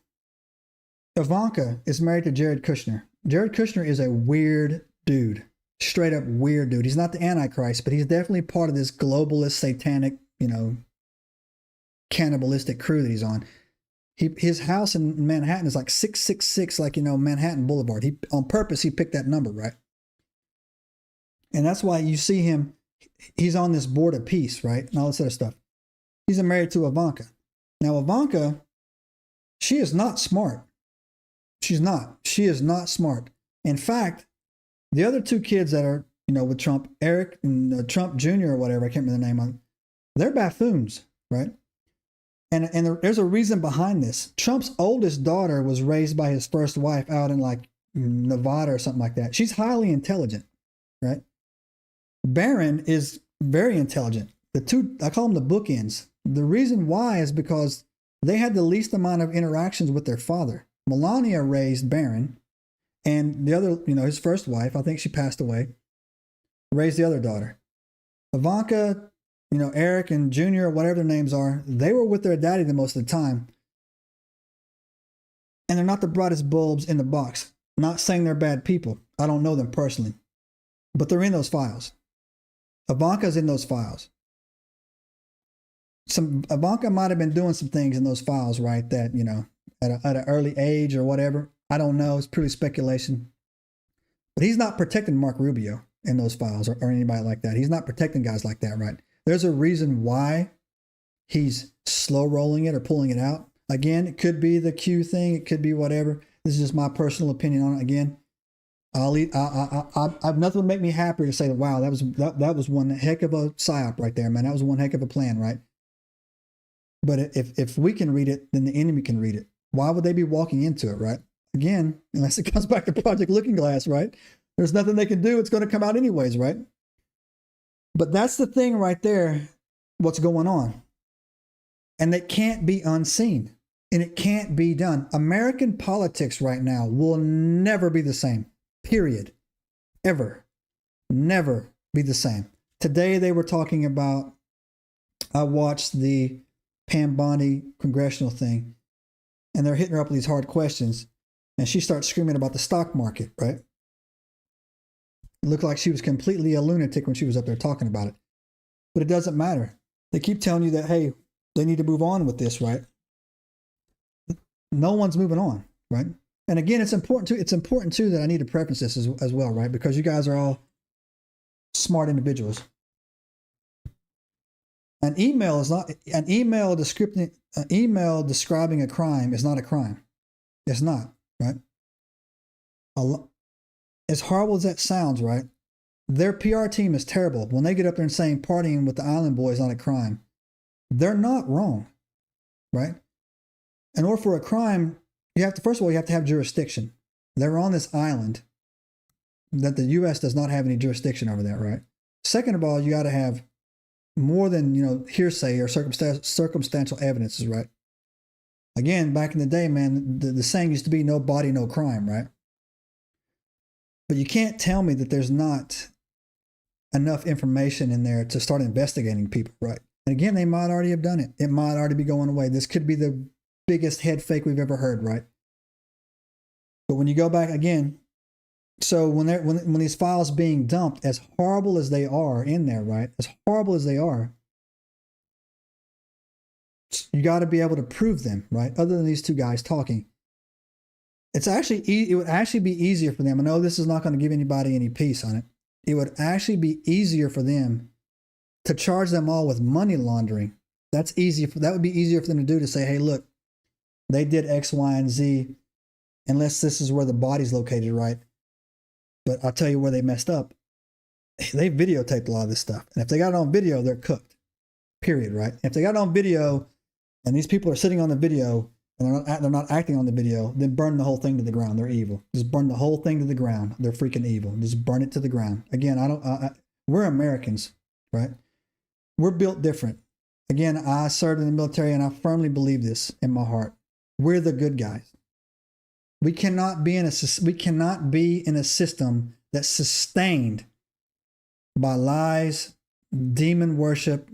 S1: Ivanka is married to Jared Kushner. Jared Kushner is a weird dude. Straight up weird dude. He's not the Antichrist, but he's definitely part of this globalist, satanic, cannibalistic crew that he's on. His house in Manhattan is like 666, like, Manhattan Boulevard. On purpose, he picked that number, right? And that's why you see him, he's on this board of peace, right? And all this other stuff. He's married to Ivanka. Now, Ivanka, she is not smart. She's not. She is not smart. In fact, the other two kids that are, with Trump, Eric and Trump Jr. or whatever, I can't remember the name of them, they're buffoons, right? And there's a reason behind this. Trump's oldest daughter was raised by his first wife out in like Nevada or something like that. She's highly intelligent, right? Barron is very intelligent. The two, I call them the bookends. The reason why is because they had the least amount of interactions with their father. Melania raised Barron, and the other, his first wife, I think she passed away, raised the other daughter. Ivanka, Eric and Junior, whatever their names are, they were with their daddy the most of the time. And they're not the brightest bulbs in the box. Not saying they're bad people. I don't know them personally. But they're in those files. Ivanka's in those files. Ivanka might have been doing some things in those files, right, that, at an early age or whatever. I don't know. It's purely speculation. But he's not protecting Mark Rubio in those files or anybody like that. He's not protecting guys like that, right? There's a reason why he's slow rolling it or pulling it out. Again, it could be the Q thing. It could be whatever. This is just my personal opinion on it. Again, I've nothing would make me happier to say that, wow, that was one heck of a psyop right there, man. That was one heck of a plan, right? But if we can read it, then the enemy can read it. Why would they be walking into it, right? Again, unless it comes back to Project Looking Glass, right? There's nothing they can do. It's going to come out anyways, right? But that's the thing right there, what's going on. And it can't be unseen. And it can't be done. American politics right now will never be the same. Period. Ever. Never be the same. Today they were talking about, I watched the Pam Bondi congressional thing, and they're hitting her up with these hard questions. And she starts screaming about the stock market, right? It looked like she was completely a lunatic when she was up there talking about it. But it doesn't matter. They keep telling you that, hey, they need to move on with this, right? No one's moving on, right? And again, it's important too that I need to preface this as well, right? Because you guys are all smart individuals. An email describing a crime is not a crime. It's not, right? As horrible as that sounds, right? Their PR team is terrible. When they get up there and saying partying with the Island Boys is not a crime, they're not wrong, right? In order for a crime, first of all, you have to have jurisdiction. They're on this island that the U.S. does not have any jurisdiction over that, right? Second of all, you got to have more than, hearsay or circumstantial evidences, right? Again, back in the day, man, the saying used to be no body, no crime, right? But you can't tell me that there's not enough information in there to start investigating people, right? And again, they might already have done it. It might already be going away. This could be the biggest head fake we've ever heard, right? But when you go back again, so when these files being dumped, as horrible as they are in there, right? As horrible as they are, you got to be able to prove them, right? Other than these two guys talking. It would actually be easier for them. I know this is not going to give anybody any peace on it. It would actually be easier for them to charge them all with money laundering. That would be easier for them to do, to say, hey, look, they did X, Y, and Z, unless this is where the body's located, right? But I'll tell you where they messed up. They videotaped a lot of this stuff. And if they got it on video, they're cooked. Period, right? If they got it on video and these people are sitting on the video, and they're not acting on the video, then burn the whole thing to the ground. They're evil. Just burn the whole thing to the ground. They're freaking evil. Just burn it to the ground. Again, we're Americans, right? We're built different. Again, I served in the military, and I firmly believe this in my heart. We're the good guys. We cannot be in a system that's sustained by lies, demon worship,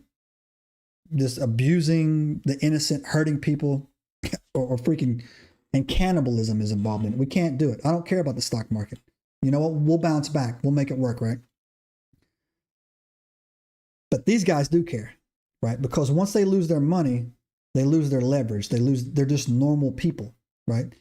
S1: just abusing the innocent, hurting people, or freaking, and cannibalism is involved in it. We can't do it. I don't care about the stock market. You know what? We'll bounce back. We'll make it work, right? But these guys do care, right? Because once they lose their money, they lose their leverage. They're just normal people, right?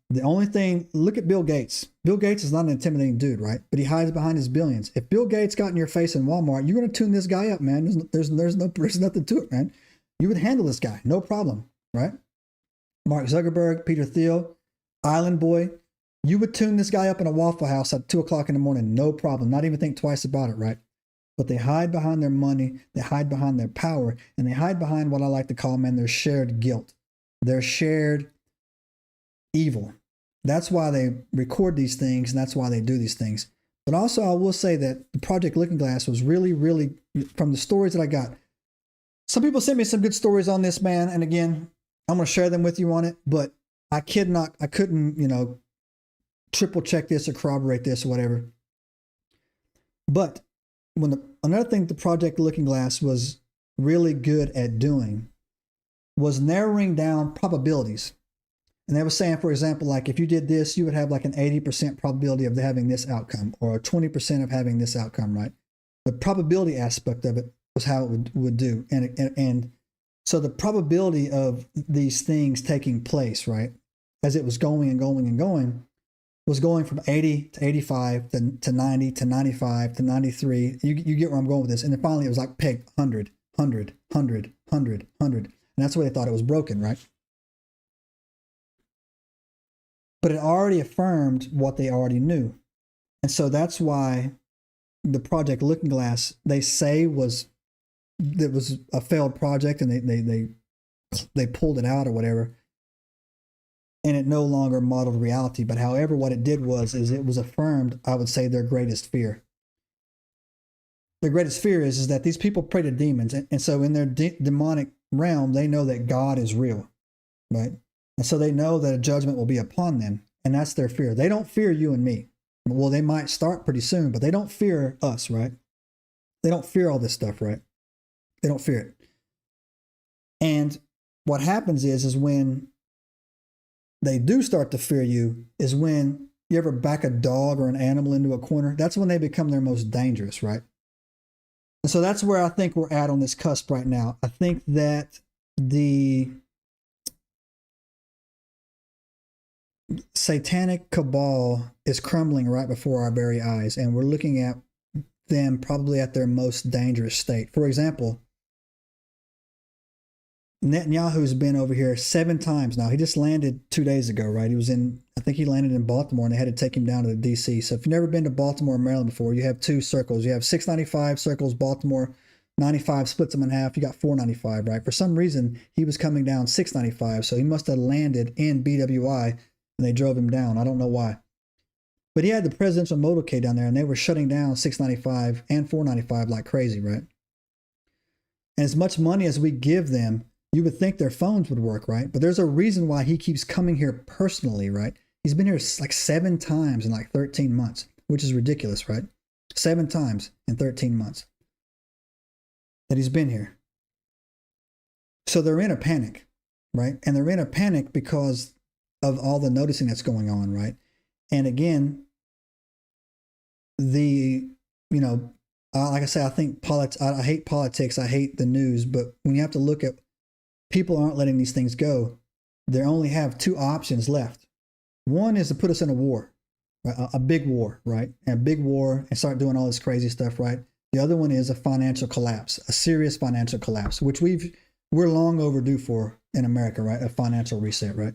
S1: The only thing, look at Bill Gates. Bill Gates is not an intimidating dude, right? But he hides behind his billions. If Bill Gates got in your face in Walmart, you're going to tune this guy up, man. There's nothing to it, man. You would handle this guy, no problem, right? Mark Zuckerberg, Peter Thiel, Island Boy, you would tune this guy up in a Waffle House at 2 o'clock in the morning, no problem. Not even think twice about it, right? But they hide behind their money, they hide behind their power, and they hide behind what I like to call, man, their shared guilt, their shared evil. That's why they record these things, and that's why they do these things. But also, I will say that the Project Looking Glass was really, really, from the stories that I got, some people sent me some good stories on this, man. And again, I'm going to share them with you on it, but I couldn't, triple check this or corroborate this or whatever. But another thing the Project Looking Glass was really good at doing was narrowing down probabilities. And they were saying, for example, like if you did this, you would have like an 80% probability of having this outcome, or 20% of having this outcome, right? The probability aspect of it was how it would do. And so the probability of these things taking place, right, as it was going and going and going, was going from 80 to 85 to 90 to 95 to 93. You get where I'm going with this. And then finally it was like pegged 100, 100, 100, 100, 100. And that's why they thought it was broken, right? But it already affirmed what they already knew. And so that's why the Project Looking Glass, they say it was a failed project, and they pulled it out or whatever. And it no longer modeled reality. But however, what it did is it was affirmed, I would say, their greatest fear. Their greatest fear is that these people pray to demons. And so in their demonic realm, they know that God is real, right? And so they know that a judgment will be upon them. And that's their fear. They don't fear you and me. Well, they might start pretty soon, but they don't fear us, right? They don't fear all this stuff, right? They don't fear it. And what happens is when they do start to fear you is when you ever back a dog or an animal into a corner. That's when they become their most dangerous, right? And so that's where I think we're at on this cusp right now. I think that the satanic cabal is crumbling right before our very eyes, and we're looking at them probably at their most dangerous state. For example, Netanyahu's been over here 7 times now. He just landed 2 days ago, right? I think he landed in Baltimore, and they had to take him down to the DC. So if you've never been to Baltimore or Maryland before, you have 2 circles. You have 695 circles Baltimore, 95 splits them in half. You got 495, right? For some reason, he was coming down 695, so he must have landed in BWI, and they drove him down. I don't know why. But he had the presidential motorcade down there, and they were shutting down 695 and 495 like crazy, right? And as much money as we give them, you would think their phones would work, right? But there's a reason why he keeps coming here personally, right? He's been here like 7 times in like 13 months, which is ridiculous, right? 7 times in 13 months that he's been here. So they're in a panic, right? And they're in a panic because of all the noticing that's going on, right? And again, like I say, I think I hate politics. I hate the news. But when you have to look at people aren't letting these things go, they only have 2 options left. One is to put us in a war, right? A big war, right? And a big war and start doing all this crazy stuff, right? The other one is a financial collapse, a serious financial collapse, which we're long overdue for in America, right? A financial reset, right?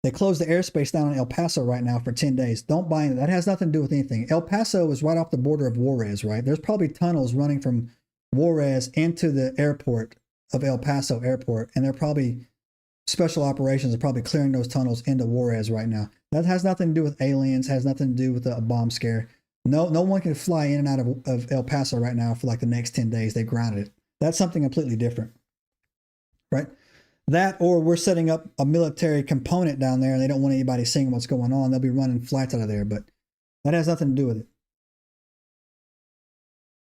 S1: They closed the airspace down in El Paso right now for 10 days. Don't buy into that. That has nothing to do with anything. El Paso is right off the border of Juarez, right? There's probably tunnels running from Juarez into the airport of El Paso Airport, and they're probably special operations are probably clearing those tunnels into Juarez right now. That has nothing to do with aliens, has nothing to do with a bomb scare. No one can fly in and out of El Paso right now for like the next 10 days. They grounded it. That's something completely different, right? That, or we're setting up a military component down there and they don't want anybody seeing what's going on. They'll be running flights out of there, but that has nothing to do with it.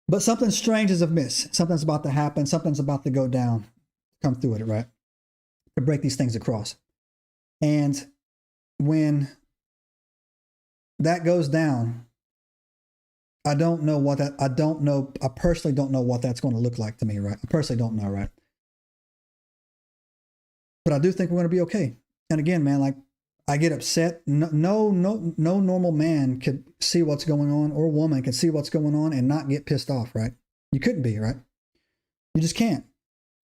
S1: But something strange is amiss. Something's about to happen. Something's about to go down. Come through it, right? To break these things across. And when that goes down, I don't know what that, I personally don't know what that's going to look like to me, right? I personally don't know, right? But I do think we're going to be okay. And again, man, like, I get upset. No normal man could see what's going on, or woman can see what's going on and not get pissed off, right? You couldn't be, right? You just can't.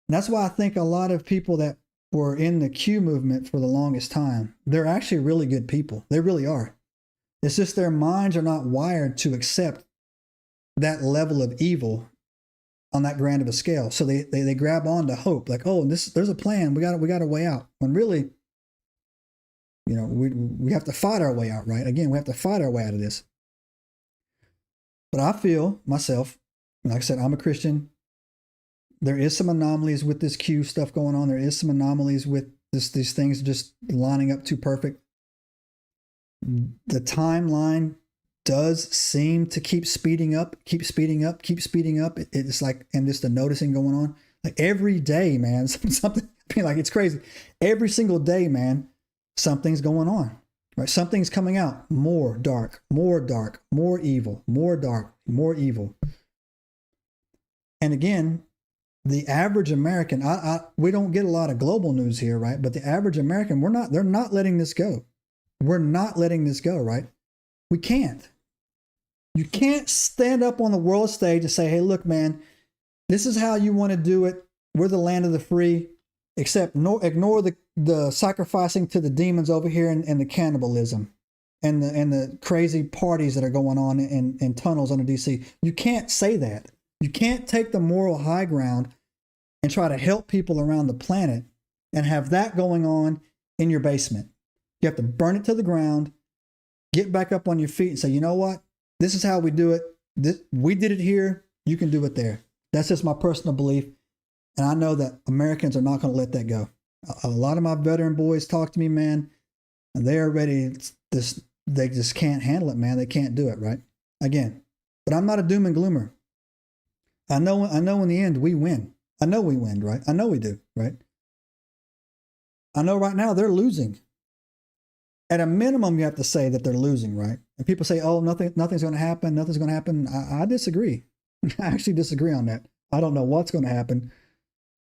S1: And that's why I think a lot of people that were in the Q movement for the longest time, they're actually really good people. They really are. It's just their minds are not wired to accept that level of evil on that grand of a scale. So they grab on to hope, like, oh, there's a plan. We got a way out. When really, you know, we have to fight our way out, right? Again, we have to fight our way out of this. But I feel myself, like I said, I'm a Christian. There is some anomalies with this Q stuff going on. There is some anomalies with these things just lining up too perfect. The timeline does seem to keep speeding up. It's like, and just the noticing going on. Like every day, man, something, I mean, like it's crazy. Every single day, man, something's going on, right? Something's coming out. More dark, more evil, more dark, more evil. And again, the average American, we don't get a lot of global news here, right? But the average American, they're not letting this go. We're not letting this go, right? We can't. You can't stand up on the world stage and say, hey, look, man, this is how you want to do it. We're the land of the free, except ignore the sacrificing to the demons over here and the cannibalism and the crazy parties that are going on in tunnels under DC. You can't say that. You can't take the moral high ground and try to help people around the planet and have that going on in your basement. You have to burn it to the ground, get back up on your feet and say, you know what? This is how we do it. We did it here. You can do it there. That's just my personal belief. And I know that Americans are not going to let that go. A lot of my veteran boys talk to me, man, and they're ready. They just can't handle it, man. They can't do it, right? Again, but I'm not a doom and gloomer. I know in the end we win. I know we win, right? I know we do, right? I know right now they're losing. At a minimum, you have to say that they're losing, right? And people say, oh, nothing's going to happen. Nothing's going to happen. I disagree. I actually disagree on that. I don't know what's going to happen,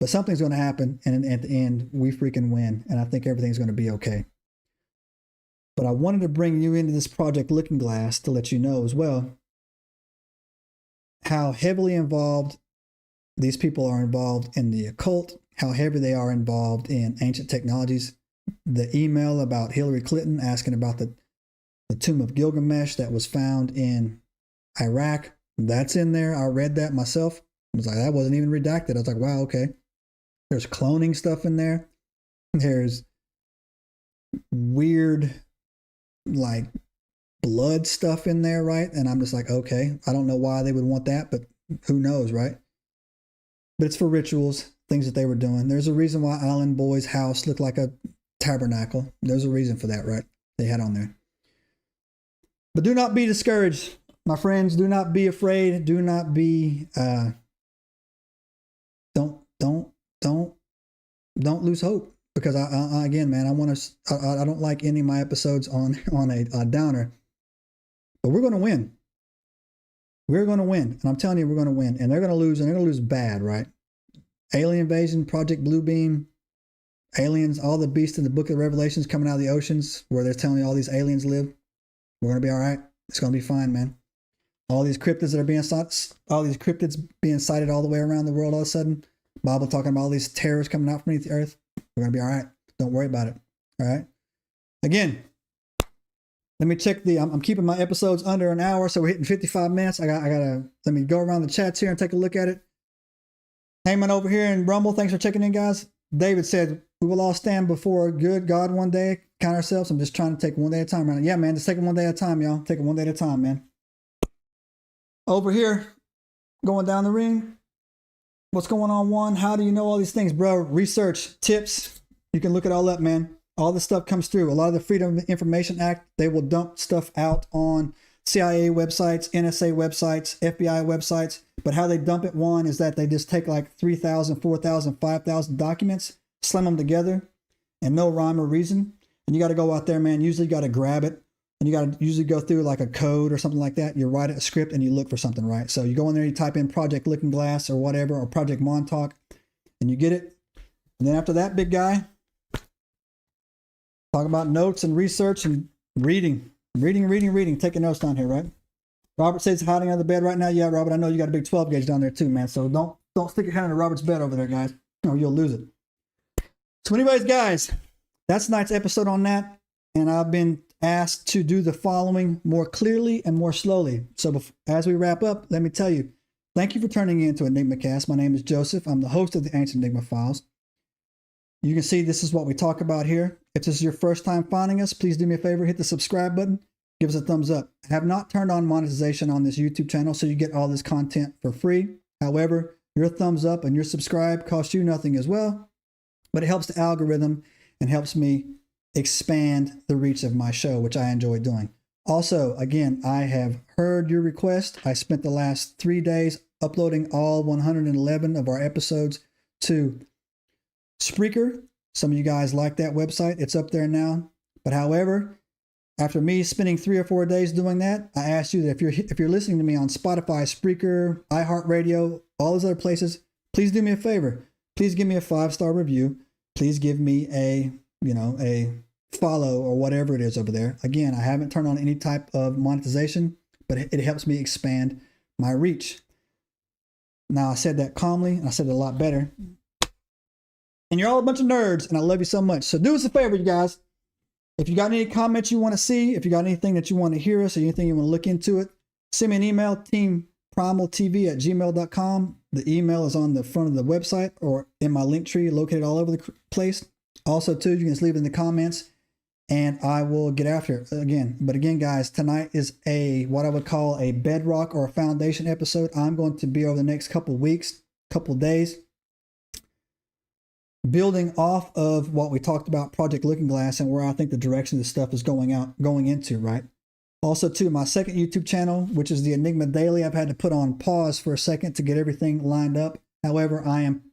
S1: but something's going to happen. And at the end, we freaking win. And I think everything's going to be okay. But I wanted to bring you into this Project Looking Glass to let you know as well how heavily involved these people are involved in the occult, how heavy they are involved in ancient technologies. The email about Hillary Clinton asking about the Tomb of Gilgamesh that was found in Iraq, that's in there. I read that myself. I was like, that wasn't even redacted. I was like, wow, okay. There's cloning stuff in there. There's weird, like, blood stuff in there, right? And I'm just like, okay, I don't know why they would want that, but who knows, right? But it's for rituals, things that they were doing. There's a reason why Island Boy's house looked like a tabernacle. There's a reason for that, right? They had on there. But do not be discouraged, my friends. Do not be afraid. Do not be don't lose hope, because I again, man, I don't like ending my episodes on a downer. But we're going to win. We're going to win, and I'm telling you, we're going to win. And they're going to lose, and they're going to lose bad, right? Alien invasion, Project Bluebeam, aliens, all the beasts in the Book of Revelations coming out of the oceans where they're telling you all these aliens live. We're going to be all right. It's going to be fine, man. All these cryptids that are being sighted all the way around the world all of a sudden. Bible talking about all these terrors coming out from beneath the earth. We're going to be all right. Don't worry about it. All right. Again, let me check I'm keeping my episodes under an hour, so we're hitting 55 minutes. Let me go around the chats here and take a look at it. Heyman over here in Rumble, thanks for checking in, guys. David said, We will all stand before a good God one day, count ourselves. I'm just trying to take one day at a time. Right? Yeah, man, just take it one day at a time, y'all. Take it one day at a time, man. Over here, going down the ring. What's going on, Juan? How do you know all these things, bro? Research, tips. You can look it all up, man. All this stuff comes through. A lot of the Freedom of Information Act, they will dump stuff out on CIA websites, NSA websites, FBI websites. But how they dump it, one, is that they just take like 3,000, 4,000, 5,000 documents, slam them together, and no rhyme or reason. And you got to go out there, man. Usually you got to grab it. And you got to usually go through like a code or something like that. You write a script and you look for something, right? So you go in there, you type in Project Looking Glass or whatever, or Project Montauk, and you get it. And then after that, big guy, talk about notes and research and reading. Taking notes down here, right? Robert says he's hiding under the bed right now. Yeah, Robert, I know you got a big 12 gauge down there too, man. So don't stick your hand in Robert's bed over there, guys, or you'll lose it. So anyways, guys, that's tonight's episode on that. And I've been asked to do the following more clearly and more slowly. So as we wrap up, let me tell you, thank you for turning in to Enigma Cast. My name is Joseph. I'm the host of the Ancient Enigma Files. You can see this is what we talk about here. If this is your first time finding us, please do me a favor, hit the subscribe button, give us a thumbs up. I have not turned on monetization on this YouTube channel, so you get all this content for free. However, your thumbs up and your subscribe cost you nothing as well, but it helps the algorithm and helps me expand the reach of my show, which I enjoy doing. Also, again, I have heard your request. I spent the last 3 days uploading all 111 of our episodes to Spreaker. Some of you guys like that website. It's up there now. But however, after me spending 3 or 4 days doing that, I asked you that if you're listening to me on Spotify, Spreaker, iHeartRadio, all those other places, please do me a favor. Please give me a 5-star review. Please give me a follow or whatever it is over there. Again, I haven't turned on any type of monetization, but it helps me expand my reach. Now, I said that calmly, and I said it a lot better. And you're all a bunch of nerds, and I love you so much. So do us a favor, you guys. If you got any comments you want to see, if you got anything that you want to hear us, or anything you want to look into it, send me an email, teamprimaltv@gmail.com. The email is on the front of the website or in my link tree, located all over the place. Also, too, you can just leave it in the comments, and I will get after it again. But again, guys, tonight is what I would call a bedrock or a foundation episode. I'm going to be over the next couple weeks, couple days, building off of what we talked about, Project Looking Glass, and where I think the direction this stuff is going into, right? Also, too, my second YouTube channel, which is the Enigma Daily, I've had to put on pause for a second to get everything lined up. However, I am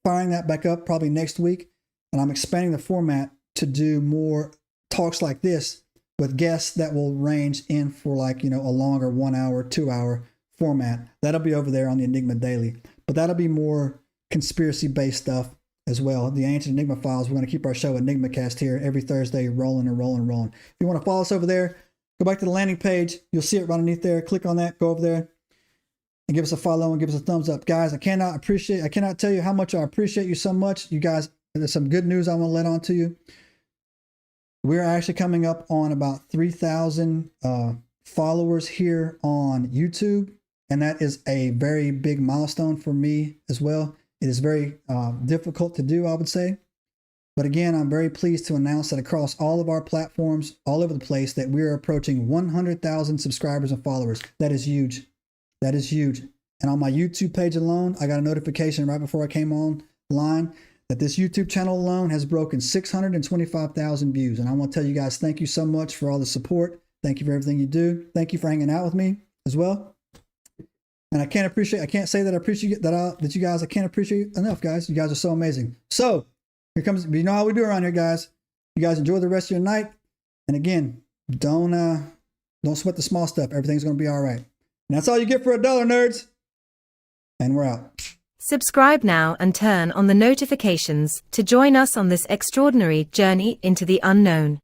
S1: firing that back up probably next week, and I'm expanding the format to do more talks like this with guests that will range in for like, a longer 1 hour, 2 hour format. That'll be over there on the Enigma Daily, but that'll be more conspiracy based stuff as well. The Ancient Enigma Files, we're going to keep our show Enigma Cast here every Thursday, rolling. If you want to follow us over there, go back to the landing page. You'll see it right underneath there. Click on that, go over there and give us a follow and give us a thumbs up. Guys, I cannot tell you how much I appreciate you so much. You guys, there's some good news I want to let on to you. We're actually coming up on about 3,000 followers here on YouTube, and that is a very big milestone for me as well. It is very difficult to do, I would say. But again, I'm very pleased to announce that across all of our platforms, all over the place, that we're approaching 100,000 subscribers and followers. That is huge. That is huge. And on my YouTube page alone, I got a notification right before I came online that this YouTube channel alone has broken 625,000 views. And I want to tell you guys, thank you so much for all the support. Thank you for everything you do. Thank you for hanging out with me as well. And I can't say that I appreciate that you guys, I can't appreciate enough, guys. You guys are so amazing. So here comes, you know how we do around here, guys. You guys enjoy the rest of your night. And again, don't sweat the small stuff. Everything's going to be all right. And that's all you get for $1, nerds. And we're out.
S2: Subscribe now and turn on the notifications to join us on this extraordinary journey into the unknown.